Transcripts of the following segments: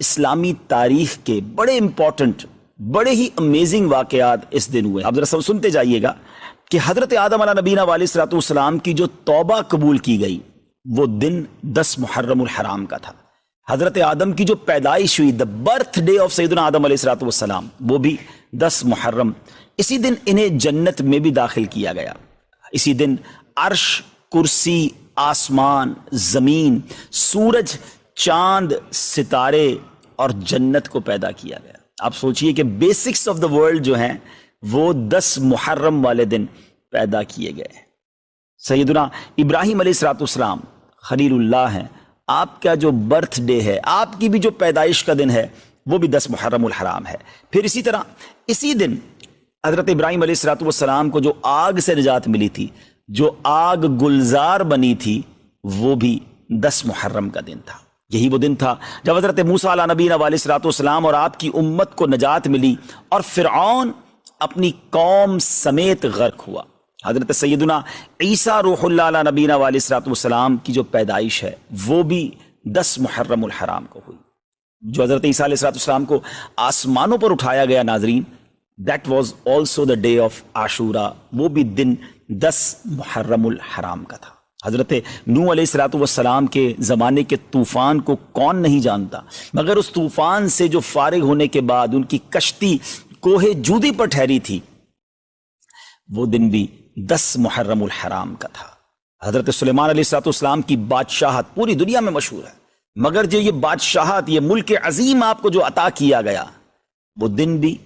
اسلامی تاریخ کے بڑے امپورٹنٹ بڑے ہی امیزنگ واقعات اس دن ہوئے. آپ ذرا سنتے جائیے گا کہ حضرت آدم علیہ نبینا علیہ الصلوۃ والسلام کی جو توبہ قبول کی گئی وہ دن 10 محرم الحرام کا تھا. حضرت آدم کی جو پیدائش ہوئی دا برتھ ڈے آف سیدنا آدم علیہ الصلوۃ والسلام وہ بھی 10 محرم. اسی دن انہیں جنت میں بھی داخل کیا گیا. اسی دن عرش، کرسی، آسمان، زمین، سورج، چاند، ستارے اور جنت کو پیدا کیا گیا. آپ سوچئے کہ بیسکس آف دا ورلڈ جو ہیں وہ 10 محرم والے دن پیدا کیے گئے. سیدنا ابراہیم علیہ الصلوۃ والسلام خلیل اللہ ہیں. آپ کا جو برتھ ڈے ہے، آپ کی بھی جو پیدائش کا دن ہے وہ بھی 10 محرم الحرام ہے. پھر اسی طرح اسی دن حضرت ابراہیم علیہ الصلوۃ والسلام کو جو آگ سے نجات ملی تھی، جو آگ گلزار بنی تھی، وہ بھی 10 محرم کا دن تھا. یہی وہ دن تھا جب حضرت موسیٰ علیہ نبینا علیہ الصلوۃ والسلام اور آپ کی امت کو نجات ملی اور فرعون اپنی قوم سمیت غرق ہوا. حضرت سیدنا عیسیٰ روح اللہ علیہ نبینا علیہ الصلوۃ والسلام کی جو پیدائش ہے وہ بھی 10 محرم الحرام کو ہوئی. جو حضرت عیسیٰ علیہ الصلوۃ والسلام کو آسمانوں پر اٹھایا گیا ناظرین، that was also the day of Ashura, وہ بھی دن 10 محرم الحرام کا تھا. حضرت نوح علیہ الصلوۃ والسلام کے زمانے کے طوفان کو کون نہیں جانتا، مگر اس طوفان سے جو فارغ ہونے کے بعد ان کی کشتی کوہ جودی پر ٹھہری تھی، وہ دن بھی 10 محرم الحرام کا تھا. حضرت سلیمان علیہ الصلوۃ والسلام کی بادشاہت پوری دنیا میں مشہور ہے، مگر جو یہ بادشاہت، یہ ملک عظیم آپ کو جو عطا کیا گیا، وہ دن بھی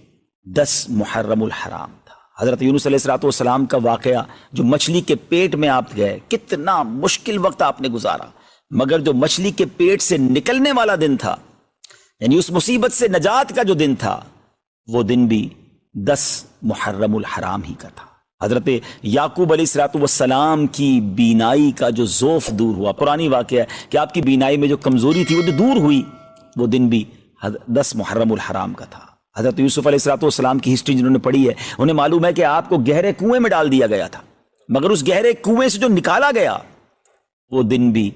10 محرم الحرام تھا. حضرت یونس علیہ الصلوۃ والسلام کا واقعہ، جو مچھلی کے پیٹ میں آپ گئے، کتنا مشکل وقت آپ نے گزارا، مگر جو مچھلی کے پیٹ سے نکلنے والا دن تھا، یعنی اس مصیبت سے نجات کا جو دن تھا، وہ دن بھی 10 محرم الحرام ہی کا تھا. حضرت یعقوب علیہ الصلوۃ والسلام کی بینائی کا جو ذوف دور ہوا، پرانی واقعہ ہے کہ آپ کی بینائی میں جو کمزوری تھی وہ جو دور ہوئی، وہ دن بھی 10 محرم الحرام کا تھا. حضرت یوسف علیہ الصلوۃ والسلام کی ہسٹری جنہوں نے پڑھی ہے انہیں معلوم ہے کہ آپ کو گہرے کنویں میں ڈال دیا گیا تھا، مگر اس گہرے کنویں سے جو نکالا گیا وہ دن بھی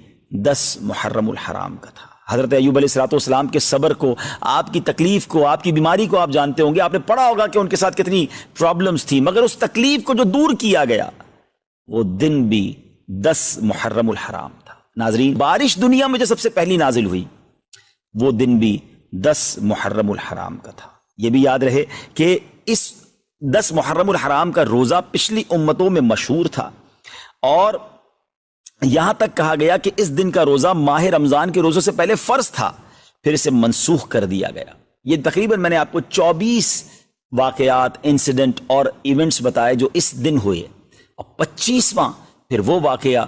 10 محرم الحرام کا تھا. حضرت ایوب علیہ الصلوۃ والسلام کے صبر کو، آپ کی تکلیف کو، آپ کی بیماری کو آپ جانتے ہوں گے، آپ نے پڑھا ہوگا کہ ان کے ساتھ کتنی پرابلمز تھی، مگر اس تکلیف کو جو دور کیا گیا وہ دن بھی 10 محرم الحرام تھا. ناظرین، بارش دنیا میں جو سب سے پہلی نازل ہوئی وہ دن بھی 10 محرم الحرام کا تھا. یہ بھی یاد رہے کہ اس 10 محرم الحرام کا روزہ پچھلی امتوں میں مشہور تھا، اور یہاں تک کہا گیا کہ اس دن کا روزہ ماہ رمضان کے روزوں سے پہلے فرض تھا، پھر اسے منسوخ کر دیا گیا. یہ تقریباً میں نے آپ کو 24 واقعات، انسیڈنٹ اور ایونٹس بتائے جو اس دن ہوئے، اور 25واں پھر وہ واقعہ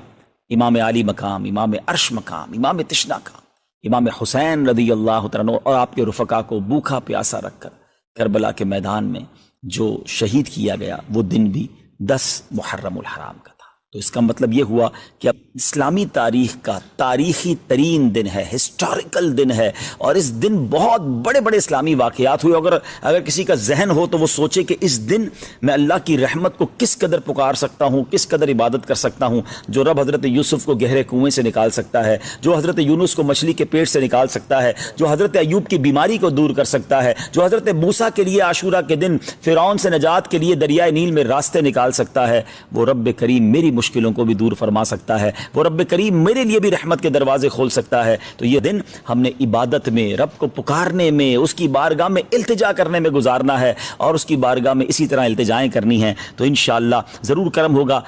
امام علی مقام، امام عرش مقام، امام تشنا کا، امام حسین رضی اللہ تعالیٰ عنہ اور آپ کے رفقا کو بھوکا پیاسا رکھ کر کربلا کے میدان میں جو شہید کیا گیا، وہ دن بھی 10 محرم الحرام کا تھا. تو اس کا مطلب یہ ہوا کہ اب اسلامی تاریخ کا تاریخی ترین دن ہے، ہسٹوریکل دن ہے، اور اس دن بہت بڑے بڑے اسلامی واقعات ہوئے. اگر کسی کا ذہن ہو تو وہ سوچے کہ اس دن میں اللہ کی رحمت کو کس قدر پکار سکتا ہوں، کس قدر عبادت کر سکتا ہوں. جو رب حضرت یوسف کو گہرے کنویں سے نکال سکتا ہے، جو حضرت یونس کو مچھلی کے پیٹ سے نکال سکتا ہے، جو حضرت ایوب کی بیماری کو دور کر سکتا ہے، جو حضرت موسیٰ کے لیے عاشورہ کے دن فرعون سے نجات کے لیے دریائے نیل میں راستے نکال سکتا ہے، وہ رب کریم میری مشکلوں کو بھی دور فرما سکتا ہے، وہ رب کریم میرے لیے بھی رحمت کے دروازے کھول سکتا ہے. تو یہ دن ہم نے عبادت میں، رب کو پکارنے میں، اس کی بارگاہ میں التجا کرنے میں گزارنا ہے، اور اس کی بارگاہ میں اسی طرح التجائیں کرنی ہیں. تو انشاءاللہ ضرور کرم ہوگا.